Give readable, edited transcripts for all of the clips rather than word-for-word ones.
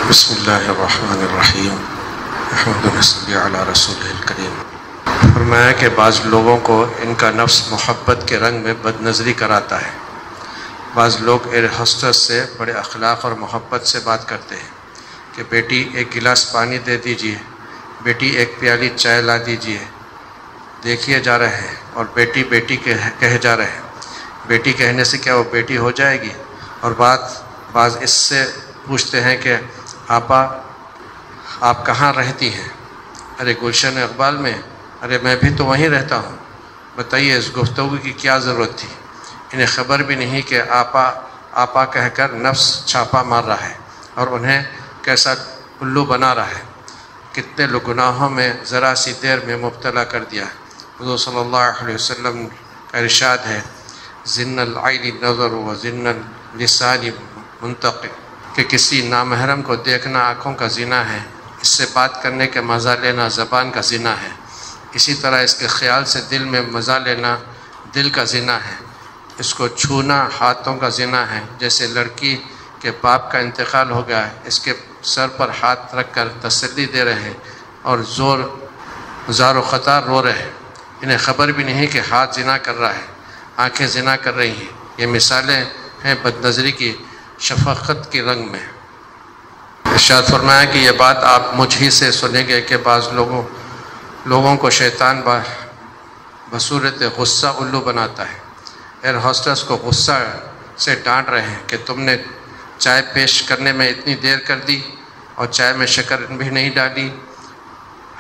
بسم اللہ الرحمن الرحیم محمد صلی علی رسول الکریم۔ فرمایا کہ بعض لوگوں کو ان کا نفس محبت کے رنگ میں بد نظری کراتا ہے۔ بعض لوگ ایئر ہوسٹس سے بڑے اخلاق اور محبت سے بات کرتے ہیں کہ بیٹی ایک گلاس پانی دے دیجئے، بیٹی ایک پیالی چائے لا دیجئے، دیکھیے جا رہے ہیں، اور بیٹی بیٹی کہے جا رہے ہیں۔ بیٹی کہنے سے کیا وہ بیٹی ہو جائے گی؟ اور بعض اس سے پوچھتے ہیں کہ آپا آپ کہاں رہتی ہیں؟ ارے گلشن اقبال میں۔ ارے میں بھی تو وہیں رہتا ہوں۔ بتائیے اس گفتگو کی کیا ضرورت تھی؟ انہیں خبر بھی نہیں کہ آپا کہہ کر نفس چھاپا مار رہا ہے اور انہیں کیسا الو بنا رہا ہے، کتنے لوگ گناہوں میں ذرا سی دیر میں مبتلا کر دیا ہے۔ حضور صلی اللہ علیہ وسلم کا ارشاد ہے، زن العین نظر و زن اللسان منطق، کہ کسی نامحرم کو دیکھنا آنکھوں کا زنا ہے، اس سے بات کرنے کے مزہ لینا زبان کا زنا ہے، اسی طرح اس کے خیال سے دل میں مزہ لینا دل کا زنا ہے، اس کو چھونا ہاتھوں کا زنا ہے۔ جیسے لڑکی کے باپ کا انتقال ہو گیا ہے، اس کے سر پر ہاتھ رکھ کر تسلی دے رہے ہیں اور زار و خطار رو رہے ہیں۔ انہیں خبر بھی نہیں کہ ہاتھ زنا کر رہا ہے، آنکھیں زنا کر رہی ہیں۔ یہ مثالیں ہیں بد نظری کی شفقت کے رنگ میں۔ ارشاد فرمایا کہ یہ بات آپ مجھ ہی سے سنیں گے کہ بعض لوگوں کو شیطان بصورت غصہ الو بناتا ہے۔ ایئر ہوسٹس کو غصہ سے ڈانٹ رہے ہیں کہ تم نے چائے پیش کرنے میں اتنی دیر کر دی اور چائے میں شکر بھی نہیں ڈالی،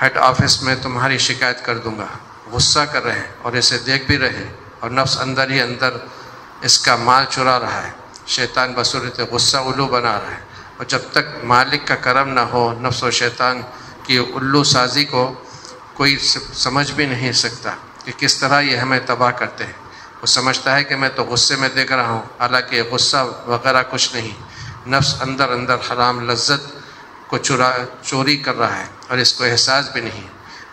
ہیڈ آفس میں تمہاری شکایت کر دوں گا۔ غصہ کر رہے ہیں اور اسے دیکھ بھی رہے، اور نفس اندر ہی اندر اس کا مال چرا رہا ہے۔ شیطان بصورت غصہ الو بنا رہا ہے، اور جب تک مالک کا کرم نہ ہو، نفس و شیطان کی الو سازی کو کوئی سمجھ بھی نہیں سکتا کہ کس طرح یہ ہمیں تباہ کرتے ہیں۔ وہ سمجھتا ہے کہ میں تو غصے میں دیکھ رہا ہوں، حالانکہ غصہ وغیرہ کچھ نہیں، نفس اندر حرام لذت کو چوری کر رہا ہے اور اس کو احساس بھی نہیں۔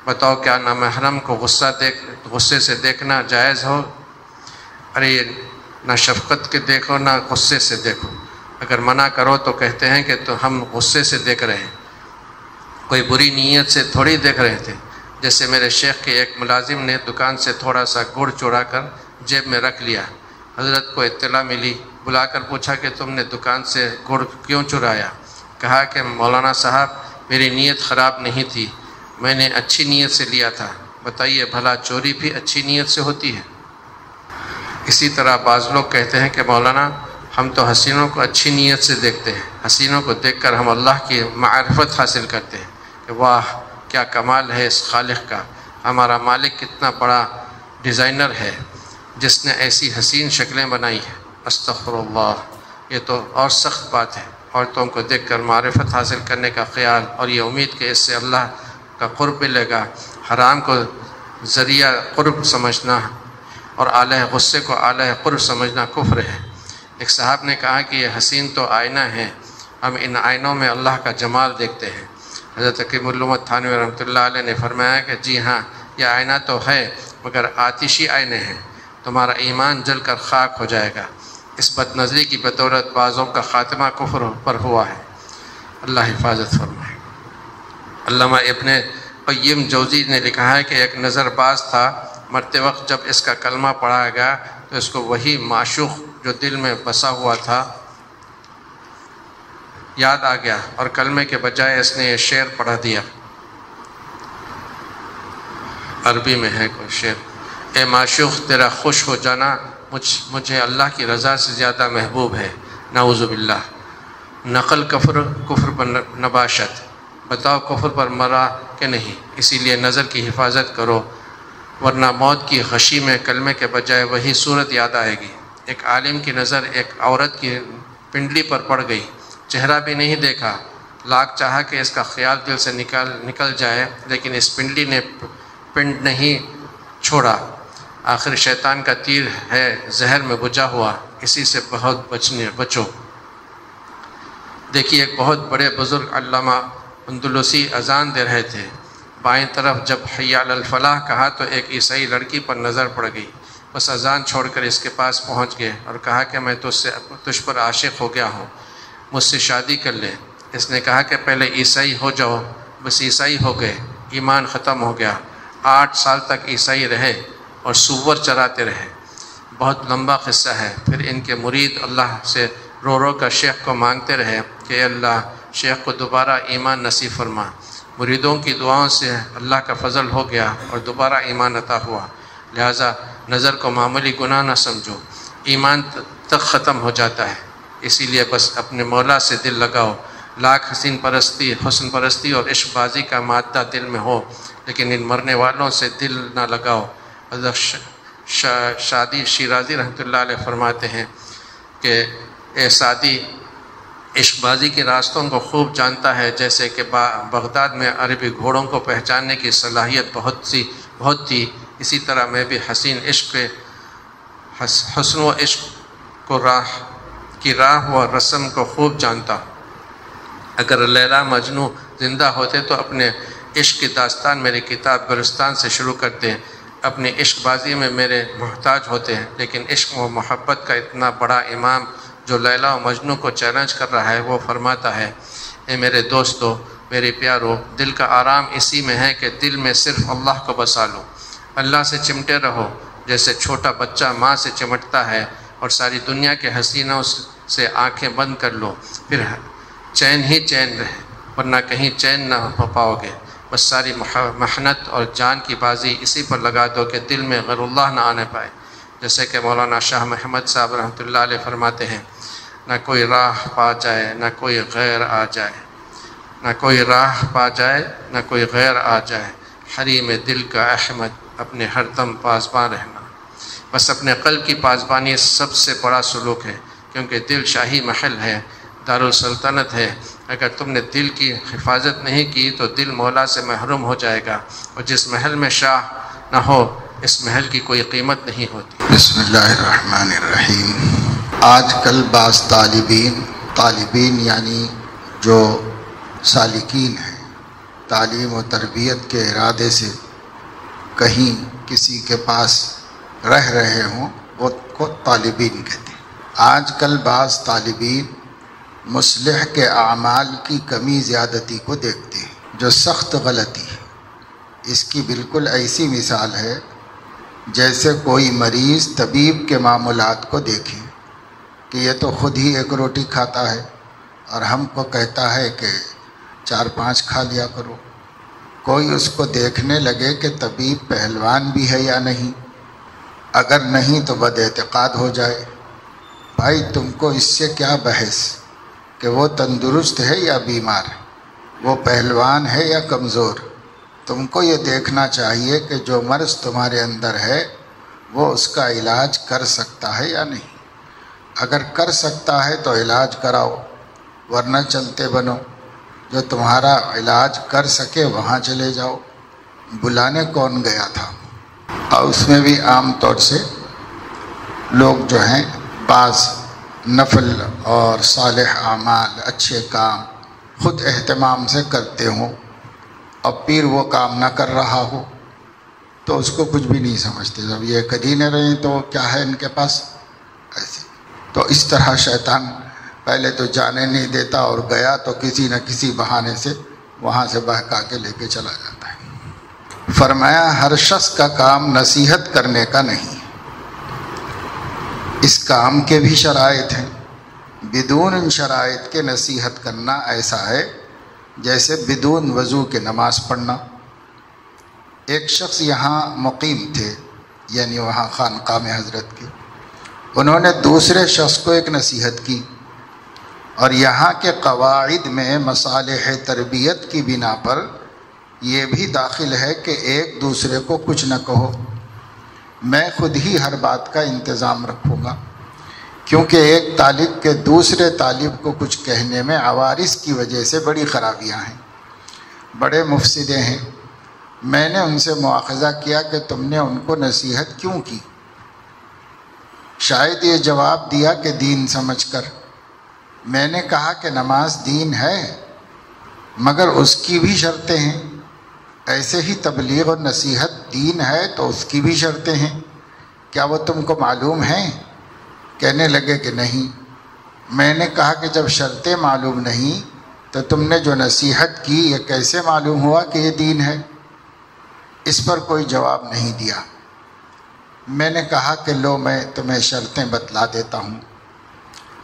بتاؤ کیا نامحرم کو غصے سے دیکھنا جائز ہو؟ ارے نہ شفقت کے دیکھو نہ غصے سے دیکھو۔ اگر منع کرو تو کہتے ہیں کہ تو ہم غصے سے دیکھ رہے ہیں، کوئی بری نیت سے تھوڑی دیکھ رہے تھے۔ جیسے میرے شیخ کے ایک ملازم نے دکان سے تھوڑا سا گڑ چورا کر جیب میں رکھ لیا۔ حضرت کو اطلاع ملی، بلا کر پوچھا کہ تم نے دکان سے گڑ کیوں چرایا؟ کہا کہ مولانا صاحب میری نیت خراب نہیں تھی، میں نے اچھی نیت سے لیا تھا۔ بتائیے بھلا چوری بھی اچھی نیت سے ہوتی ہے؟ اسی طرح بعض لوگ کہتے ہیں کہ مولانا ہم تو حسینوں کو اچھی نیت سے دیکھتے ہیں، حسینوں کو دیکھ کر ہم اللہ کی معرفت حاصل کرتے ہیں کہ واہ کیا کمال ہے اس خالق کا، ہمارا مالک کتنا بڑا ڈیزائنر ہے جس نے ایسی حسین شکلیں بنائی ہیں۔ استغفر اللہ، یہ تو اور سخت بات ہے، عورتوں کو دیکھ کر معرفت حاصل کرنے کا خیال اور یہ امید کہ اس سے اللہ کا قرب ملے گا۔ حرام کو ذریعہ قرب سمجھنا اور اعلی غصے کو اعلی قرب سمجھنا کفر ہے۔ ایک صاحب نے کہا کہ یہ حسین تو آئینہ ہے، ہم ان آئینوں میں اللہ کا جمال دیکھتے ہیں۔ حضرت حکیم الامت تھانوی رحمۃ اللہ علیہ نے فرمایا کہ جی ہاں یہ آئینہ تو ہے، مگر آتشی آئینے ہیں، تمہارا ایمان جل کر خاک ہو جائے گا۔ اس بد نظری کی بدولت بعضوں کا خاتمہ کفر پر ہوا ہے، اللہ حفاظت فرمائے۔ علامہ ابن قیم جوزی نے لکھا ہے کہ ایک نظر باز تھا، مرتے وقت جب اس کا کلمہ پڑھا گیا تو اس کو وہی معشوق جو دل میں بسا ہوا تھا یاد آ گیا، اور کلمے کے بجائے اس نے یہ شعر پڑھا دیا۔ عربی میں ہے کوئی شعر، اے معشوق تیرا خوش ہو جانا مجھے اللہ کی رضا سے زیادہ محبوب ہے، نعوذ باللہ۔ نقل کفر پر نباشت، بتاؤ کفر پر مرا کہ نہیں، اسی لیے نظر کی حفاظت کرو، ورنہ موت کی غشی میں کلمے کے بجائے وہی صورت یاد آئے گی۔ ایک عالم کی نظر ایک عورت کی پنڈلی پر پڑ گئی، چہرہ بھی نہیں دیکھا، لاکھ چاہا کہ اس کا خیال دل سے نکل جائے، لیکن اس پنڈلی نے پنڈ نہیں چھوڑا۔ آخر شیطان کا تیر ہے زہر میں بجھا ہوا، اسی سے بہت بچو۔ دیکھیے ایک بہت بڑے بزرگ علامہ اندلسی اذان دے رہے تھے، بائیں طرف جب حی علی الفلاح کہا تو ایک عیسائی لڑکی پر نظر پڑ گئی، بس اذان چھوڑ کر اس کے پاس پہنچ گئے اور کہا کہ میں تجھ پر عاشق ہو گیا ہوں، مجھ سے شادی کر لے۔ اس نے کہا کہ پہلے عیسائی ہو جاؤ، بس عیسائی ہو گئے، ایمان ختم ہو گیا، 8 سال تک عیسائی رہے اور سور چراتے رہے، بہت لمبا قصہ ہے۔ پھر ان کے مرید اللہ سے رو رو کر شیخ کو مانگتے رہے کہ اے اللہ شیخ کو دوبارہ ایمان نصیب فرما۔ مریدوں کی دعاؤں سے اللہ کا فضل ہو گیا اور دوبارہ ایمان عطا ہوا۔ لہٰذا نظر کو معمولی گناہ نہ سمجھو، ایمان تک ختم ہو جاتا ہے، اسی لیے بس اپنے مولا سے دل لگاؤ۔ لاکھ حسن پرستی اور عشق بازی کا مادہ دل میں ہو، لیکن ان مرنے والوں سے دل نہ لگاؤ۔ حضرت شادی شیرازی رحمۃ اللہ علیہ فرماتے ہیں کہ اے سعدی عشق بازی کے راستوں کو خوب جانتا ہے، جیسے کہ بغداد میں عربی گھوڑوں کو پہچاننے کی صلاحیت بہت تھی، اسی طرح میں بھی حسن و عشق کو راہ و رسم کو خوب جانتا۔ اگر لیلا مجنوں زندہ ہوتے تو اپنے عشق کی داستان میری کتاب گلستان سے شروع کرتے، اپنی عشق بازی میں میرے محتاج ہوتے ہیں، لیکن عشق و محبت کا اتنا بڑا امام جو لیلا و مجنوں کو چیلنج کر رہا ہے وہ فرماتا ہے، اے میرے دوستو، میرے پیارو، دل کا آرام اسی میں ہے کہ دل میں صرف اللہ کو بسا لو، اللہ سے چمٹے رہو جیسے چھوٹا بچہ ماں سے چمٹتا ہے، اور ساری دنیا کے حسینوں سے آنکھیں بند کر لو، پھر چین ہی چین رہے، ورنہ کہیں چین نہ ہو پاؤ گے۔ بس ساری محنت اور جان کی بازی اسی پر لگا دو کہ دل میں غیر اللہ نہ آنے پائے۔ جیسے کہ مولانا شاہ محمد صاحب رحمۃ اللہ علیہ فرماتے ہیں، نہ کوئی راہ پا جائے نہ کوئی غیر آ جائے، نہ کوئی راہ پا جائے نہ کوئی غیر آ جائے، حریم دل کا احمد اپنے ہر دم پاسبان رہنا۔ بس اپنے قلب کی پاسبانی سب سے بڑا سلوک ہے، کیونکہ دل شاہی محل ہے، دارالسلطنت ہے۔ اگر تم نے دل کی حفاظت نہیں کی تو دل مولا سے محروم ہو جائے گا، اور جس محل میں شاہ نہ ہو اس محل کی کوئی قیمت نہیں ہوتی۔ بسم اللہ الرحمن الرحیم۔ آج کل بعض طالبین یعنی جو سالکین ہیں، تعلیم و تربیت کے ارادے سے کہیں کسی کے پاس رہ رہے ہوں، وہ کو طالبین کہتے ہیں۔ آج کل بعض طالبین مصلح کے اعمال کی کمی زیادتی کو دیکھتے ہیں، جو سخت غلطی ہے۔ اس کی بالکل ایسی مثال ہے جیسے کوئی مریض طبیب کے معمولات کو دیکھے کہ یہ تو خود ہی 1 روٹی کھاتا ہے اور ہم کو کہتا ہے کہ 4-5 کھا لیا کرو۔ کوئی اس کو دیکھنے لگے کہ طبیب پہلوان بھی ہے یا نہیں، اگر نہیں تو بد اعتقاد ہو جائے۔ بھائی تم کو اس سے کیا بحث کہ وہ تندرست ہے یا بیمار ہے، وہ پہلوان ہے یا کمزور؟ تم کو یہ دیکھنا چاہیے کہ جو مرض تمہارے اندر ہے وہ اس کا علاج کر سکتا ہے یا نہیں۔ اگر کر سکتا ہے تو علاج کراؤ، ورنہ چلتے بنو۔ جو تمہارا علاج کر سکے وہاں چلے جاؤ۔ بلانے کون گیا تھا؟ اور اس میں بھی عام طور سے لوگ جو ہیں بعض نفل اور صالح اعمال، اچھے کام خود اہتمام سے کرتے ہوں، اور پیر وہ کام نہ کر رہا ہو تو اس کو کچھ بھی نہیں سمجھتے، جب یہ کر ہی نہ رہے تو کیا ہے ان کے پاس، ایسے۔ تو اس طرح شیطان پہلے تو جانے نہیں دیتا، اور گیا تو کسی نہ کسی بہانے سے وہاں سے بہکا کے لے کے چلا جاتا ہے۔ فرمایا ہر شخص کا کام نصیحت کرنے کا نہیں، اس کام کے بھی شرائط ہیں۔ بدون ان شرائط کے نصیحت کرنا ایسا ہے جیسے بدون وضو کے نماز پڑھنا۔ ایک شخص یہاں مقیم تھے، یعنی وہاں خانقاہ میں حضرت کے، انہوں نے دوسرے شخص کو ایک نصیحت کی، اور یہاں کے قواعد میں مصالح تربیت کی بنا پر یہ بھی داخل ہے کہ ایک دوسرے کو کچھ نہ کہو، میں خود ہی ہر بات کا انتظام رکھوں گا، کیونکہ ایک طالب کے دوسرے طالب کو کچھ کہنے میں عوارض کی وجہ سے بڑی خرابیاں ہیں، بڑے مفسدے ہیں۔ میں نے ان سے مواخذہ کیا کہ تم نے ان کو نصیحت کیوں کی؟ شاید یہ جواب دیا کہ دین سمجھ کر۔ میں نے کہا کہ نماز دین ہے، مگر اس کی بھی شرطیں ہیں، ایسے ہی تبلیغ اور نصیحت دین ہے تو اس کی بھی شرطیں ہیں، کیا وہ تم کو معلوم ہیں؟ کہنے لگے کہ نہیں۔ میں نے کہا کہ جب شرطیں معلوم نہیں تو تم نے جو نصیحت کی یہ کیسے معلوم ہوا کہ یہ دین ہے؟ اس پر کوئی جواب نہیں دیا۔ میں نے کہا کہ لو میں تمہیں شرطیں بتلا دیتا ہوں۔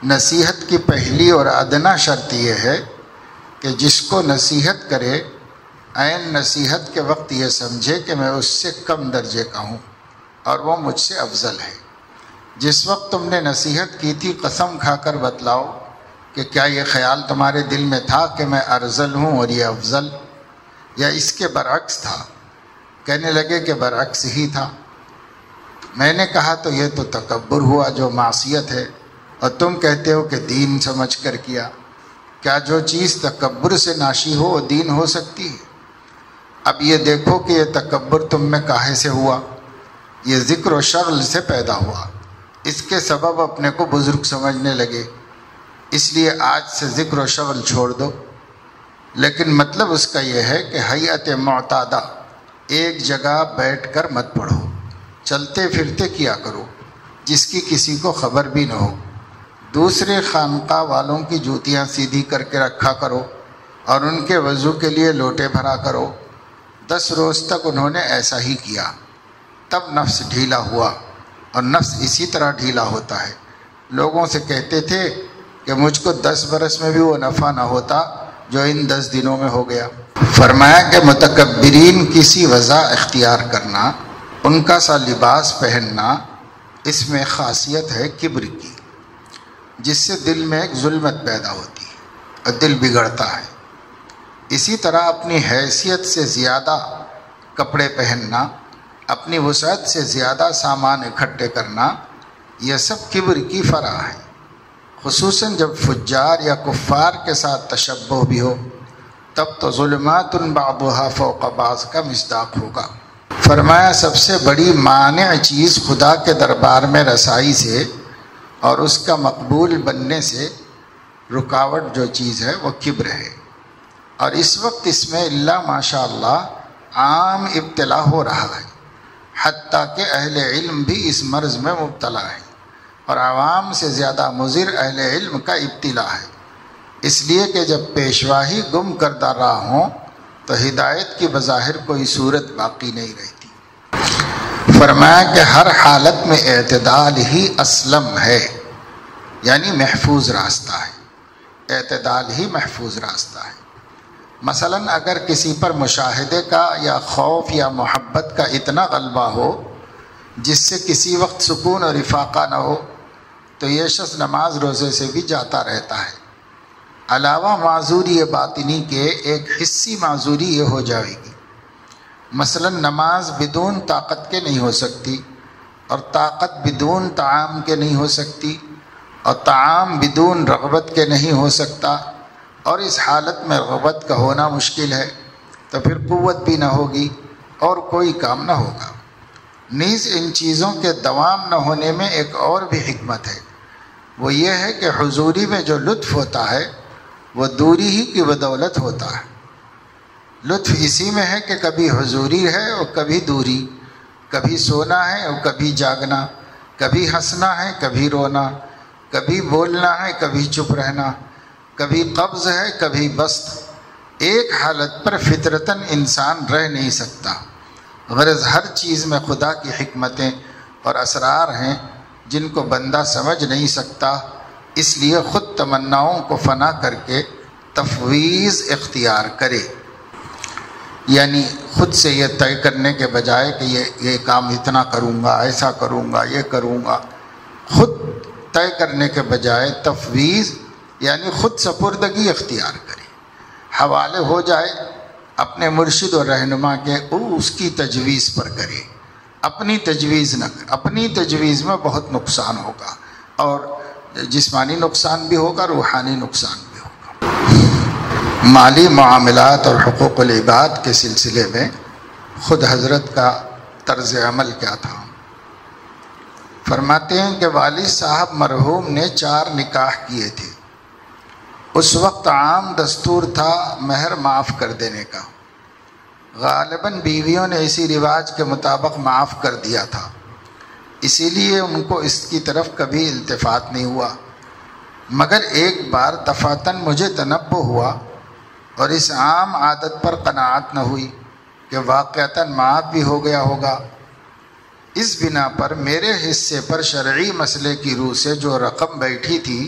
نصیحت کی پہلی اور ادنا شرط یہ ہے کہ جس کو نصیحت کرے عین نصیحت کے وقت یہ سمجھے کہ میں اس سے کم درجے کا ہوں اور وہ مجھ سے افضل ہے۔ جس وقت تم نے نصیحت کی تھی قسم کھا کر بتلاؤ کہ کیا یہ خیال تمہارے دل میں تھا کہ میں ارذل ہوں اور یہ افضل، یا اس کے برعکس تھا؟ کہنے لگے کہ برعکس ہی تھا۔ میں نے کہا تو یہ تو تکبر ہوا جو معصیت ہے، اور تم کہتے ہو کہ دین سمجھ کر کیا۔ کیا جو چیز تکبر سے ناشی ہو وہ دین ہو سکتی ہے؟ اب یہ دیکھو کہ یہ تکبر تم میں کاہے سے ہوا؟ یہ ذکر و شغل سے پیدا ہوا۔ اس کے سبب اپنے کو بزرگ سمجھنے لگے، اس لیے آج سے ذکر و شغل چھوڑ دو۔ لیکن مطلب اس کا یہ ہے کہ ہیئت معتادہ ایک جگہ بیٹھ کر مت پڑھو، چلتے پھرتے کیا کرو جس کی کسی کو خبر بھی نہ ہو۔ دوسرے خانقاہ والوں کی جوتیاں سیدھی کر کے رکھا کرو اور ان کے وضو کے لیے لوٹے بھرا کرو۔ 10 روز تک انہوں نے ایسا ہی کیا، تب نفس ڈھیلا ہوا، اور نفس اسی طرح ڈھیلا ہوتا ہے۔ لوگوں سے کہتے تھے کہ مجھ کو 10 برس میں بھی وہ نفع نہ ہوتا جو ان 10 دنوں میں ہو گیا۔ فرمایا کہ متکبرین کسی وضع اختیار کرنا، ان کا سا لباس پہننا، اس میں خاصیت ہے کبر کی، جس سے دل میں ایک ظلمت پیدا ہوتی ہے اور دل بگڑتا ہے۔ اسی طرح اپنی حیثیت سے زیادہ کپڑے پہننا، اپنی وسعت سے زیادہ سامان اکٹھے کرنا، یہ سب کبر کی فرع ہے، خصوصاً جب فجار یا کفار کے ساتھ تشبہ بھی ہو، تب تو ظلمات بعضها فوق بعض کا مصداق ہوگا۔ فرمایا سب سے بڑی مانع چیز خدا کے دربار میں رسائی سے اور اس کا مقبول بننے سے رکاوٹ جو چیز ہے وہ کبر ہے، اور اس وقت اس میں اللہ ماشاء اللہ عام ابتلا ہو رہا ہے، حتیٰ کہ اہل علم بھی اس مرض میں مبتلا ہے، اور عوام سے زیادہ مضر اہل علم کا ابتلا ہے، اس لیے کہ جب پیشواہی گم کردہ راہ ہوں تو ہدایت کی بظاہر کوئی صورت باقی نہیں رہتی۔ فرمایا کہ ہر حالت میں اعتدال ہی اسلم ہے، یعنی محفوظ راستہ ہے، اعتدال ہی محفوظ راستہ ہے۔ مثلا اگر کسی پر مشاہدے کا یا خوف یا محبت کا اتنا غلبہ ہو جس سے کسی وقت سکون اور افاقہ نہ ہو، تو یہ شخص نماز روزے سے بھی جاتا رہتا ہے۔ علاوہ معذوری باطنی کے ایک حصی معذوری یہ ہو جائے گی، مثلا نماز بدون طاقت کے نہیں ہو سکتی، اور طاقت بدون طعام کے نہیں ہو سکتی، اور طعام بدون رغبت کے نہیں ہو سکتا، اور اس حالت میں رغبت کا ہونا مشکل ہے، تو پھر قوت بھی نہ ہوگی اور کوئی کام نہ ہوگا۔ نیز ان چیزوں کے دوام نہ ہونے میں ایک اور بھی حکمت ہے، وہ یہ ہے کہ حضوری میں جو لطف ہوتا ہے وہ دوری ہی کی بدولت ہوتا ہے۔ لطف اسی میں ہے کہ کبھی حضوری ہے اور کبھی دوری، کبھی سونا ہے اور کبھی جاگنا، کبھی ہنسنا ہے کبھی رونا، کبھی بولنا ہے کبھی چپ رہنا، کبھی قبض ہے کبھی بسط۔ ایک حالت پر فطرتاً انسان رہ نہیں سکتا، غرض ہر چیز میں خدا کی حکمتیں اور اسرار ہیں جن کو بندہ سمجھ نہیں سکتا، اس لیے خود تمناؤں کو فنا کر کے تفویض اختیار کرے، یعنی خود سے یہ طے کرنے کے بجائے کہ یہ کام اتنا کروں گا، ایسا کروں گا، یہ کروں گا، خود طے کرنے کے بجائے تفویض یعنی خود سپردگی اختیار کرے، حوالے ہو جائے اپنے مرشد اور رہنما کے، اس کی تجویز پر کرے، اپنی تجویز نہ کرے۔ اپنی تجویز میں بہت نقصان ہوگا، اور جسمانی نقصان بھی ہوگا، روحانی نقصان بھی ہوگا۔ مالی معاملات اور حقوق العباد کے سلسلے میں خود حضرت کا طرز عمل کیا تھا؟ فرماتے ہیں کہ والد صاحب مرحوم نے 4 نکاح کیے تھے۔ اس وقت عام دستور تھا مہر معاف کر دینے کا، غالباً بیویوں نے اسی رواج کے مطابق معاف کر دیا تھا، اسی لیے ان کو اس کی طرف کبھی التفات نہیں ہوا، مگر ایک بار دفعتاً مجھے تنبہ ہوا اور اس عام عادت پر قناعت نہ ہوئی کہ واقعتاً معاف بھی ہو گیا ہوگا، اس بنا پر میرے حصے پر شرعی مسئلے کی روح سے جو رقم بیٹھی تھی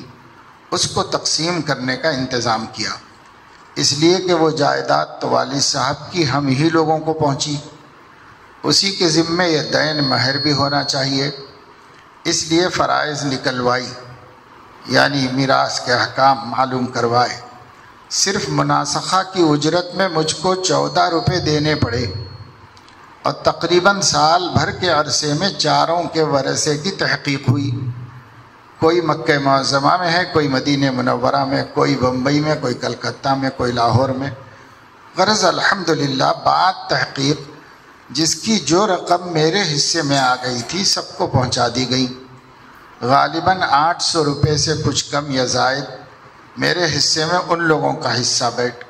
اس کو تقسیم کرنے کا انتظام کیا، اس لیے کہ وہ جائیداد تو والد صاحب کی ہم ہی لوگوں کو پہنچی، اسی کے ذمے یہ دین مہر بھی ہونا چاہیے، اس لیے فرائض نکلوائی، یعنی میراث کے احکام معلوم کروائے۔ صرف مناسخہ کی اجرت میں مجھ کو 14 روپے دینے پڑے، اور تقریباً سال بھر کے عرصے میں چاروں کے ورثے کی تحقیق ہوئی، کوئی مکہ معظمہ میں ہے، کوئی مدینہ منورہ میں، کوئی بمبئی میں، کوئی کلکتہ میں، کوئی لاہور میں۔ غرض الحمدللہ بعد تحقیق جس کی جو رقم میرے حصے میں آ گئی تھی سب کو پہنچا دی گئی، غالباً 800 روپے سے کچھ کم یا زائد میرے حصے میں ان لوگوں کا حصہ بیٹھ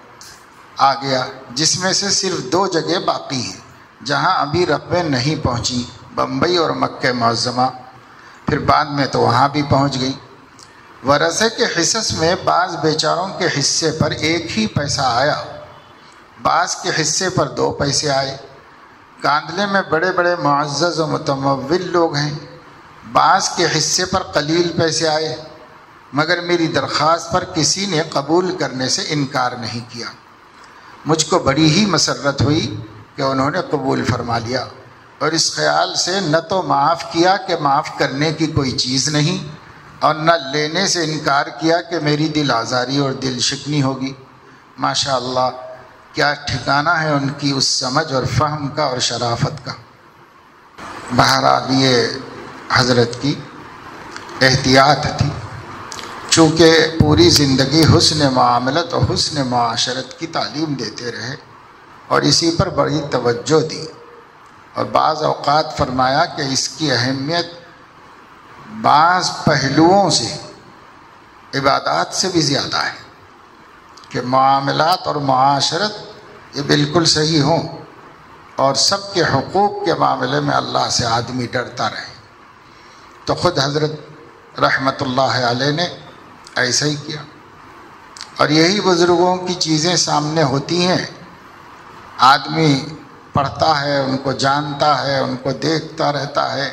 آ گیا، جس میں سے صرف 2 جگہ باقی ہیں جہاں ابھی رقمیں نہیں پہنچی، بمبئی اور مکہ معظمہ، پھر بعد میں تو وہاں بھی پہنچ گئی۔ ورثے کے حصص میں بعض بیچاروں کے حصے پر 1 ہی پیسہ آیا، بعض کے حصے پر 2 پیسے آئے۔ کاندلے میں بڑے بڑے معزز و متمول لوگ ہیں، بعض کے حصے پر قلیل پیسے آئے، مگر میری درخواست پر کسی نے قبول کرنے سے انکار نہیں کیا۔ مجھ کو بڑی ہی مسرت ہوئی کہ انہوں نے قبول فرما لیا، اور اس خیال سے نہ تو معاف کیا کہ معاف کرنے کی کوئی چیز نہیں، اور نہ لینے سے انکار کیا کہ میری دل آزاری اور دل شکنی ہوگی۔ ماشاء اللہ کیا ٹھکانہ ہے ان کی اس سمجھ اور فہم کا اور شرافت کا۔ بہرحال یہ حضرت کی احتیاط تھی، چونکہ پوری زندگی حسن معاملت اور حسن معاشرت کی تعلیم دیتے رہے اور اسی پر بڑی توجہ دی، اور بعض اوقات فرمایا کہ اس کی اہمیت بعض پہلوؤں سے عبادات سے بھی زیادہ ہے، کہ معاملات اور معاشرت یہ بالکل صحیح ہوں اور سب کے حقوق کے معاملے میں اللہ سے آدمی ڈرتا رہے۔ تو خود حضرت رحمت اللہ علیہ نے ایسا ہی کیا، اور یہی بزرگوں کی چیزیں سامنے ہوتی ہیں، آدمی پڑھتا ہے، ان کو جانتا ہے، ان کو دیکھتا رہتا ہے،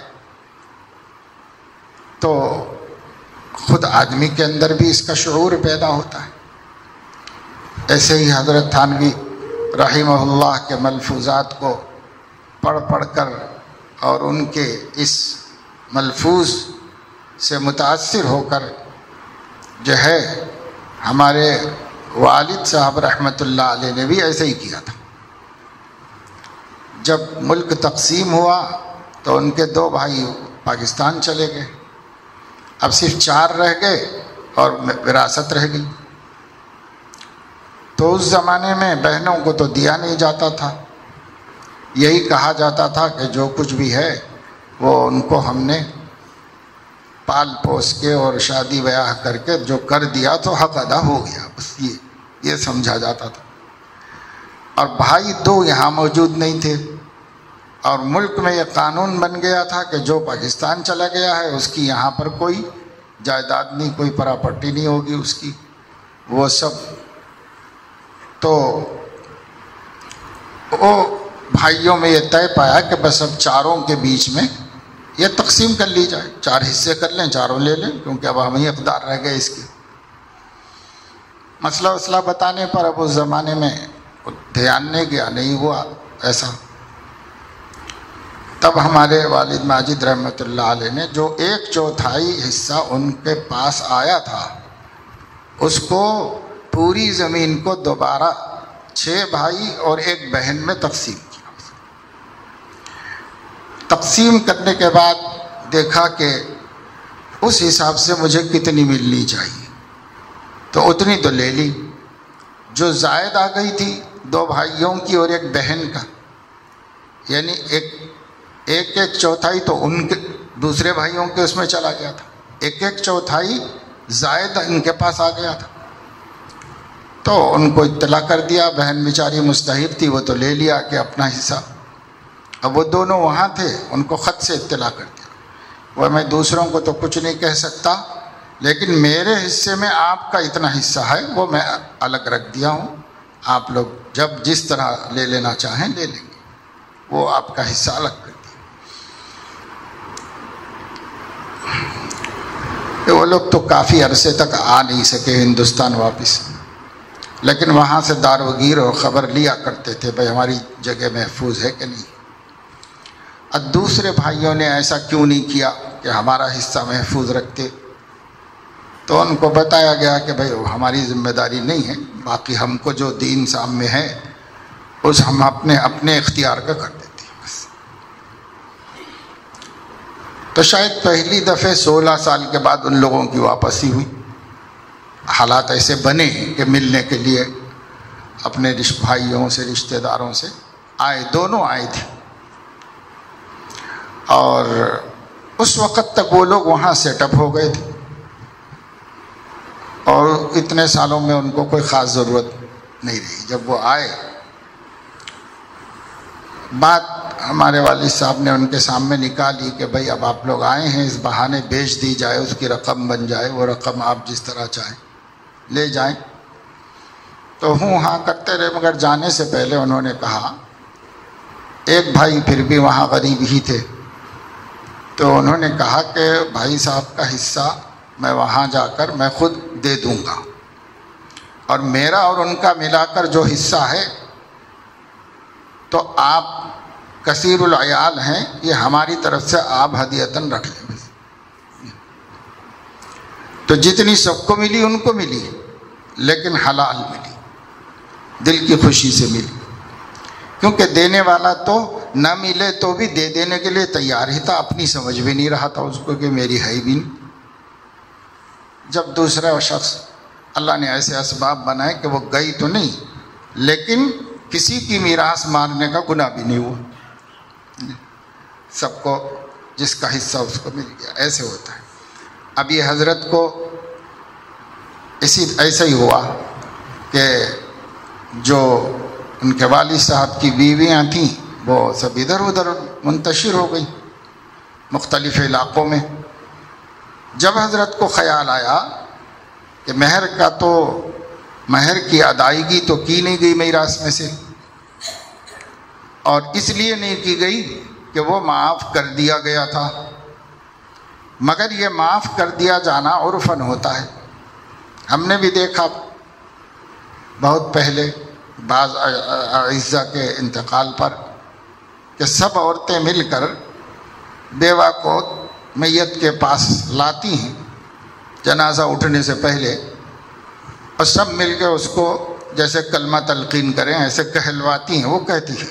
تو خود آدمی کے اندر بھی اس کا شعور پیدا ہوتا ہے۔ ایسے ہی حضرت تھانوی رحمہ اللہ کے ملفوظات کو پڑھ کر اور ان کے اس ملفوظ سے متاثر ہو کر جو ہے ہمارے والد صاحب رحمۃ اللہ علیہ نے بھی ایسے ہی کیا تھا۔ جب ملک تقسیم ہوا تو ان کے 2 بھائی پاکستان چلے گئے، اب صرف 4 رہ گئے اور وراثت رہ گئی۔ تو اس زمانے میں بہنوں کو تو دیا نہیں جاتا تھا، یہی کہا جاتا تھا کہ جو کچھ بھی ہے وہ ان کو ہم نے پال پوس کے اور شادی بیاہ کر کے جو کر دیا تو حق ادا ہو گیا، بس یہ سمجھا جاتا تھا۔ اور بھائی 2 یہاں موجود نہیں تھے، اور ملک میں یہ قانون بن گیا تھا کہ جو پاکستان چلا گیا ہے اس کی یہاں پر کوئی جائیداد نہیں، کوئی پراپرٹی نہیں ہوگی اس کی، وہ سب۔ تو وہ بھائیوں میں یہ طے پایا کہ بس اب 4 کے بیچ میں یہ تقسیم کر لی جائے، 4 حصے کر لیں، 4 لے لیں، کیونکہ اب ہم ہی اقدار رہ گئے اس کے۔ مسئلہ بتانے پر اب اس زمانے میں دھیان نہیں گیا، نہیں ہوا ایسا۔ تب ہمارے والد ماجد رحمۃ اللہ علیہ نے جو 1/4 حصہ ان کے پاس آیا تھا اس کو پوری زمین کو دوبارہ 6 بھائی اور 1 بہن میں تقسیم کیا۔ تقسیم کرنے کے بعد دیکھا کہ اس حساب سے مجھے کتنی ملنی چاہیے، تو اتنی تو لے لی۔ جو زائد آ گئی تھی 2 بھائیوں کی اور 1 بہن کا، یعنی ایک 1/4 تو ان کے دوسرے بھائیوں کے اس میں چلا گیا تھا، 1/4 زائد ان کے پاس آ گیا تھا۔ تو ان کو اطلاع کر دیا، بہن بیچاری مستحق تھی وہ تو لے لیا کہ اپنا حصہ۔ اب وہ دونوں وہاں تھے، ان کو خط سے اطلاع کر دیا، وہ میں دوسروں کو تو کچھ نہیں کہہ سکتا، لیکن میرے حصے میں آپ کا اتنا حصہ ہے وہ میں الگ رکھ دیا ہوں، آپ لوگ جب جس طرح لے لینا چاہیں لے لیں گے، وہ آپ کا حصہ الگ کر دیا۔ کہ وہ لوگ تو کافی عرصے تک آ نہیں سکے ہندوستان واپس، لیکن وہاں سے داروگیر اور خبر لیا کرتے تھے بھائی ہماری جگہ محفوظ ہے کہ نہیں۔ اب دوسرے بھائیوں نے ایسا کیوں نہیں کیا کہ ہمارا حصہ محفوظ رکھتے، تو ان کو بتایا گیا کہ بھائی ہماری ذمہ داری نہیں ہے، باقی ہم کو جو دین سامنے ہے اس ہم اپنے اختیار کا کر دیتے ہیں بس۔ تو شاید پہلی دفعہ 16 سال کے بعد ان لوگوں کی واپسی ہوئی، حالات ایسے بنے کہ ملنے کے لیے اپنے بھائیوں سے رشتہ داروں سے آئے، دونوں آئے تھے، اور اس وقت تک وہ لوگ وہاں سیٹ اپ ہو گئے تھے، اور اتنے سالوں میں ان کو کوئی خاص ضرورت نہیں رہی۔ جب وہ آئے، بات ہمارے والد صاحب نے ان کے سامنے نکالی کہ بھائی اب آپ لوگ آئے ہیں، اس بہانے بیچ دی جائے، اس کی رقم بن جائے، وہ رقم آپ جس طرح چاہیں لے جائیں۔ تو ہاں کرتے رہے، مگر جانے سے پہلے انہوں نے کہا، ایک بھائی پھر بھی وہاں غریب ہی تھے، تو انہوں نے کہا کہ بھائی صاحب کا حصہ میں وہاں جا کر میں خود دے دوں گا، اور میرا اور ان کا ملا کر جو حصہ ہے تو آپ کثیر العیال ہیں، یہ ہماری طرف سے آپ ہدیتاً رکھ لیں۔ تو جتنی سب کو ملی ان کو ملی، لیکن حلال ملی، دل کی خوشی سے ملی، کیونکہ دینے والا تو نہ ملے تو بھی دے دینے کے لیے تیار ہی تھا، اپنی سمجھ بھی نہیں رہا تھا اس کو کہ میری ہے بھی نہیں۔ جب دوسرا شخص، اللہ نے ایسے اسباب بنائے کہ وہ گئی تو نہیں، لیکن کسی کی میراث مارنے کا گناہ بھی نہیں ہوا، سب کو جس کا حصہ اس کو مل گیا، ایسے ہوتا ہے۔ اب یہ حضرت کو ایسا ہی ہوا کہ جو ان کے والد صاحب کی بیویاں تھیں وہ سب ادھر ادھر منتشر ہو گئی مختلف علاقوں میں۔ جب حضرت کو خیال آیا کہ مہر کی ادائیگی تو کی نہیں گئی میراث میں سے، اور اس لیے نہیں کی گئی کہ وہ معاف کر دیا گیا تھا، مگر یہ معاف کر دیا جانا عرفاً ہوتا ہے۔ ہم نے بھی دیکھا بہت پہلے بعض اعزاء کے انتقال پر کہ سب عورتیں مل کر بیوہ کو میت کے پاس لاتی ہیں جنازہ اٹھنے سے پہلے، اور سب مل کے اس کو جیسے کلمہ تلقین کریں ایسے کہلواتی ہیں، وہ کہتی ہے،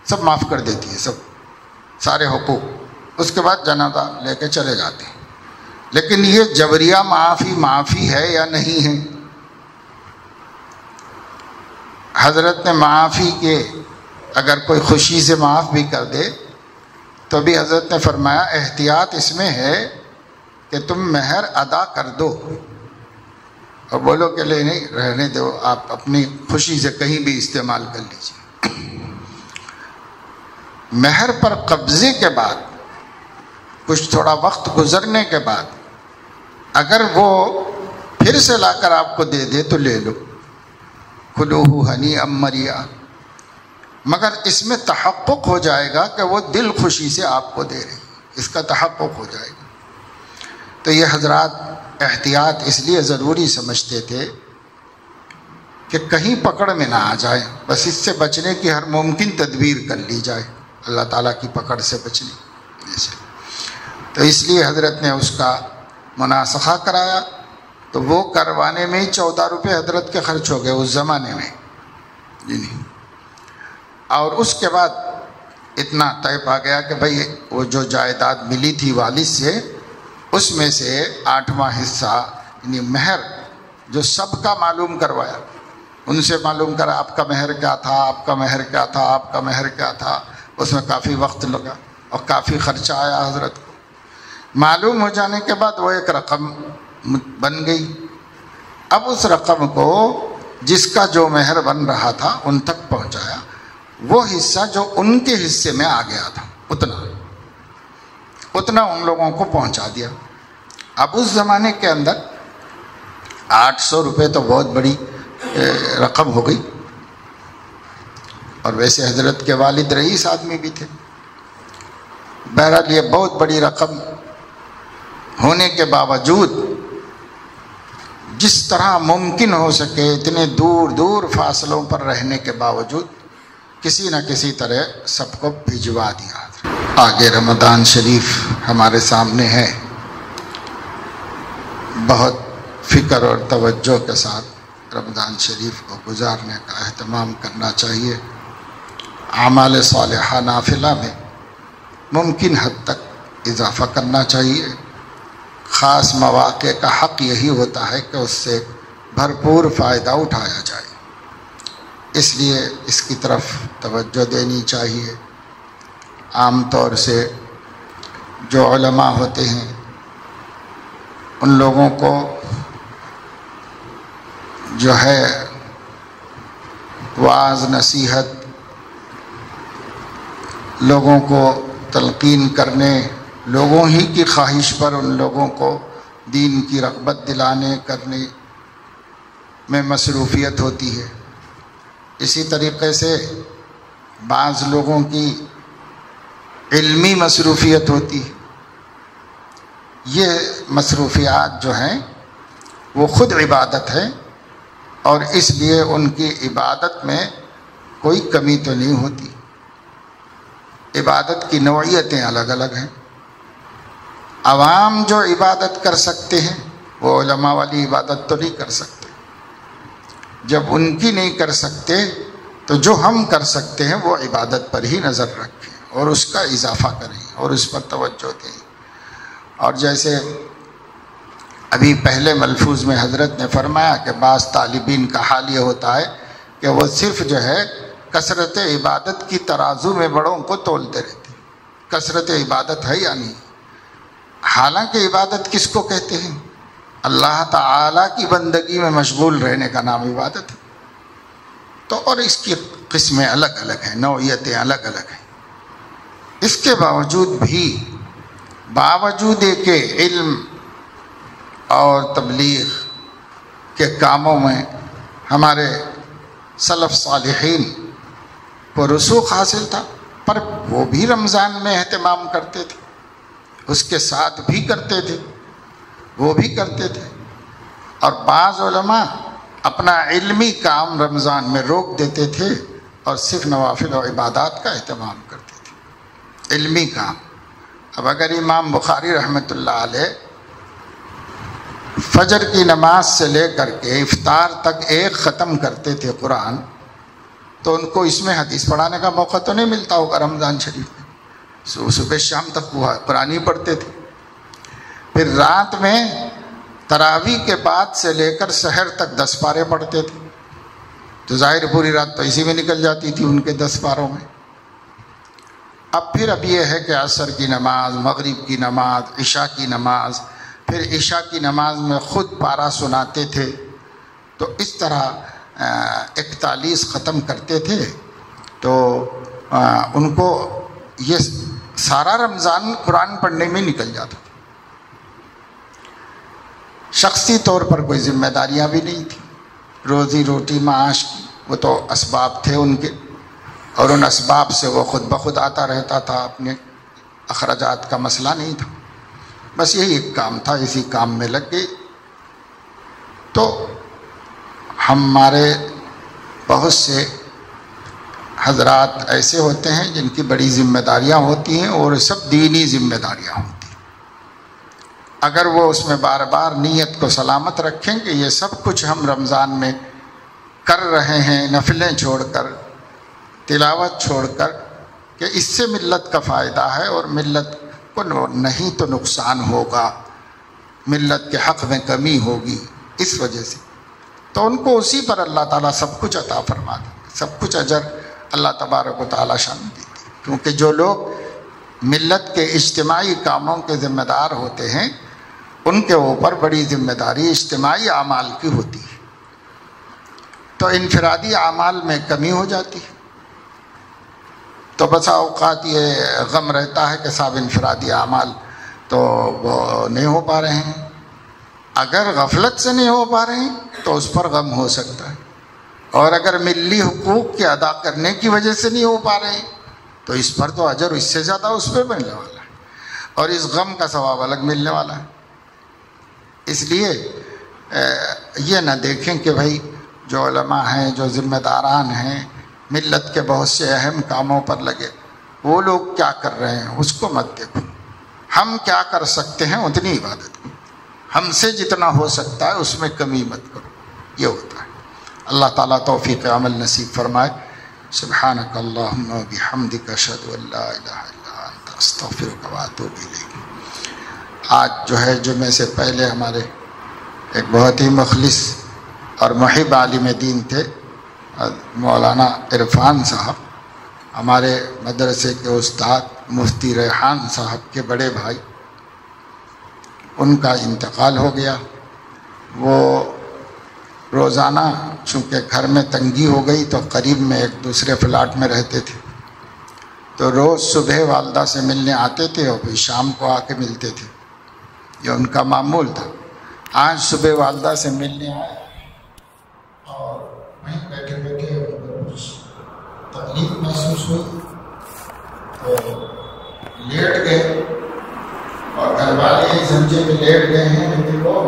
سب معاف کر دیتی ہے، سب سارے حقوق، اس کے بعد جنازہ لے کے چلے جاتے ہیں۔ لیکن یہ جبریہ معافی ہے یا نہیں ہے؟ حضرت نے معافی کے اگر کوئی خوشی سے معاف بھی کر دے تو بھی حضرت نے فرمایا احتیاط اس میں ہے کہ تم مہر ادا کر دو، اور بولو کہ لے نہیں رہنے دو، آپ اپنی خوشی سے کہیں بھی استعمال کر لیجیے۔ مہر پر قبضے کے بعد کچھ تھوڑا وقت گزرنے کے بعد اگر وہ پھر سے لا کر آپ کو دے دے تو لے لو، کھلوہ ہنیئا مریئا، مگر اس میں تحقق ہو جائے گا کہ وہ دل خوشی سے آپ کو دے رہے، اس کا تحقق ہو جائے گا۔ تو یہ حضرات احتیاط اس لیے ضروری سمجھتے تھے کہ کہیں پکڑ میں نہ آ جائے، بس اس سے بچنے کی ہر ممکن تدبیر کر لی جائے، اللہ تعالیٰ کی پکڑ سے بچنے سے۔ تو اس لیے حضرت نے اس کا مناسخہ کرایا، تو وہ کروانے میں ہی 14 روپے حضرت کے خرچ ہو گئے اس زمانے میں، اور اس کے بعد اتنا طے پا گیا کہ بھائی وہ جو جائیداد ملی تھی والد سے، اس میں سے 8واں حصہ یعنی مہر جو سب کا معلوم کروایا، ان سے معلوم کرا آپ کا مہر کیا تھا، آپ کا مہر کیا تھا، آپ کا مہر کیا تھا، اس میں کافی وقت لگا اور کافی خرچہ آیا حضرت کو۔ معلوم ہو جانے کے بعد وہ ایک رقم بن گئی، اب اس رقم کو جس کا جو مہر بن رہا تھا ان تک پہنچایا، وہ حصہ جو ان کے حصے میں آ گیا تھا اتنا ان لوگوں کو پہنچا دیا۔ اب اس زمانے کے اندر 800 روپے تو بہت بڑی رقم ہو گئی. اور ویسے حضرت کے والد رئیس آدمی بھی تھے. بہرحال یہ بہت بڑی رقم ہونے کے باوجود جس طرح ممکن ہو سکے اتنے دور دور فاصلوں پر رہنے کے باوجود کسی نہ کسی طرح سب کو بھجوا دیا. آگے رمضان شریف ہمارے سامنے ہے. بہت فکر اور توجہ کے ساتھ رمضان شریف کو گزارنے کا اہتمام کرنا چاہیے. اعمال صالحہ نافلہ میں ممکن حد تک اضافہ کرنا چاہیے. خاص مواقع کا حق یہی ہوتا ہے کہ اس سے بھرپور فائدہ اٹھایا جائے. اس لیے اس کی طرف توجہ دینی چاہیے. عام طور سے جو علماء ہوتے ہیں ان لوگوں کو جو ہے واعظ نصیحت، لوگوں کو تلقین کرنے، لوگوں ہی کی خواہش پر ان لوگوں کو دین کی رغبت دلانے کرنے میں مصروفیت ہوتی ہے. اسی طریقے سے بعض لوگوں کی علمی مصروفیت ہوتی ہے. یہ مصروفیات جو ہیں وہ خود عبادت ہے اور اس لیے ان کی عبادت میں کوئی کمی تو نہیں ہوتی. عبادت کی نوعیتیں الگ الگ ہیں. عوام جو عبادت کر سکتے ہیں وہ علماء والی عبادت تو نہیں کر سکتے. جب ان کی نہیں کر سکتے تو جو ہم کر سکتے ہیں وہ عبادت پر ہی نظر رکھیں اور اس کا اضافہ کریں اور اس پر توجہ دیں. اور جیسے ابھی پہلے ملفوظ میں حضرت نے فرمایا کہ بعض طالبین کا حال یہ ہوتا ہے کہ وہ صرف جو ہے کثرت عبادت کی ترازو میں بڑوں کو تولتے رہتے. کثرت عبادت ہے یا نہیں؟ حالانکہ عبادت کس کو کہتے ہیں؟ اللہ تعالیٰ کی بندگی میں مشغول رہنے کا نام عبادت ہے. تو اور اس کی قسمیں الگ الگ ہیں، نوعیتیں الگ الگ ہیں. اس کے باوجود کہ علم اور تبلیغ کے کاموں میں ہمارے سلف صالحین کو رسوخ حاصل تھا، پر وہ بھی رمضان میں اہتمام کرتے تھے، اس کے ساتھ بھی کرتے تھے، وہ بھی کرتے تھے. اور بعض علماء اپنا علمی کام رمضان میں روک دیتے تھے اور صرف نوافل و عبادات کا اہتمام کرتے تھے. علمی کام. اب اگر امام بخاری رحمۃ اللہ علیہ فجر کی نماز سے لے کر کے افطار تک ایک ختم کرتے تھے قرآن، تو ان کو اس میں حدیث پڑھانے کا موقع تو نہیں ملتا ہوگا رمضان شریف میں. صبح شام تک وہ قرآن ہی پڑھتے تھے. پھر رات میں تراویح کے بعد سے لے کر سحر تک 10 پارے پڑھتے تھے. تو ظاہر پوری رات تو اسی میں نکل جاتی تھی ان کے 10 پاروں میں. اب یہ ہے کہ عصر کی نماز، مغرب کی نماز، عشاء کی نماز، پھر عشاء کی نماز میں خود پارہ سناتے تھے. تو اس طرح 41 ختم کرتے تھے. تو ان کو یہ سارا رمضان قرآن پڑھنے میں نکل جاتا تھا. شخصی طور پر کوئی ذمہ داریاں بھی نہیں تھیں. روزی روٹی معاش کی وہ تو اسباب تھے ان کے، اور ان اسباب سے وہ خود بخود آتا رہتا تھا. اپنے اخراجات کا مسئلہ نہیں تھا. بس یہی ایک کام تھا، اسی کام میں لگ گئی. تو ہمارے بہت سے حضرات ایسے ہوتے ہیں جن کی بڑی ذمہ داریاں ہوتی ہیں اور سب دینی ذمہ داریاں ہوتی ہیں. اگر وہ اس میں بار بار نیت کو سلامت رکھیں کہ یہ سب کچھ ہم رمضان میں کر رہے ہیں، نفلیں چھوڑ کر، تلاوت چھوڑ کر، کہ اس سے ملت کا فائدہ ہے اور ملت کو نہیں تو نقصان ہوگا، ملت کے حق میں کمی ہوگی، اس وجہ سے تو ان کو اسی پر اللہ تعالیٰ سب کچھ عطا فرما دے. سب کچھ اجر اللہ تبارک و تعالیٰ شان دیتے. کیونکہ جو لوگ ملت کے اجتماعی کاموں کے ذمہ دار ہوتے ہیں ان کے اوپر بڑی ذمہ داری اجتماعی اعمال کی ہوتی ہے. تو انفرادی اعمال میں کمی ہو جاتی ہے. تو بسا اوقات یہ غم رہتا ہے کہ صاحب انفرادی اعمال تو وہ نہیں ہو پا رہے ہیں. اگر غفلت سے نہیں ہو پا رہے ہیں تو اس پر غم ہو سکتا ہے. اور اگر ملی حقوق کے ادا کرنے کی وجہ سے نہیں ہو پا رہے تو اس پر تو اجر اس سے زیادہ اس پہ ملنے والا ہے، اور اس غم کا ثواب الگ ملنے والا ہے۔ اس لیے یہ نہ دیکھیں کہ بھائی جو علماء ہیں، جو ذمہ داران ہیں، ملت کے بہت سے اہم کاموں پر لگے، وہ لوگ کیا کر رہے ہیں اس کو مت دیکھو، ہم کیا کر سکتے ہیں اتنی عبادت کرو، ہم سے جتنا ہو سکتا ہے اس میں کمی مت کرو، یہ ہوتا ہے۔ اللہ تعالیٰ توفیق عمل نصیب فرمائے۔ سبحانک اللہم و بحمدک اشہد ان لا الہ الا انت استغفرک و اتوب الیک۔ آج جو ہے جمعے سے پہلے ہمارے ایک بہت ہی مخلص اور محب عالم دین تھے مولانا عرفان صاحب، ہمارے مدرسے کے استاد مفتی ریحان صاحب کے بڑے بھائی، ان کا انتقال ہو گیا۔ وہ روزانہ چونکہ گھر میں تنگی ہو گئی تو قریب میں ایک دوسرے فلیٹ میں رہتے تھے، تو روز صبح والدہ سے ملنے آتے تھے اور پھر شام کو آ کے ملتے تھے، یہ ان کا معمول تھا۔ آج صبح والدہ سے ملنے آئے اور وہیں بیٹھے بیٹھے کچھ تکلیف محسوس ہوئی تو لیٹ گئے، اور گھر والے زمزے میں لیٹ گئے ہیں لیکن وہ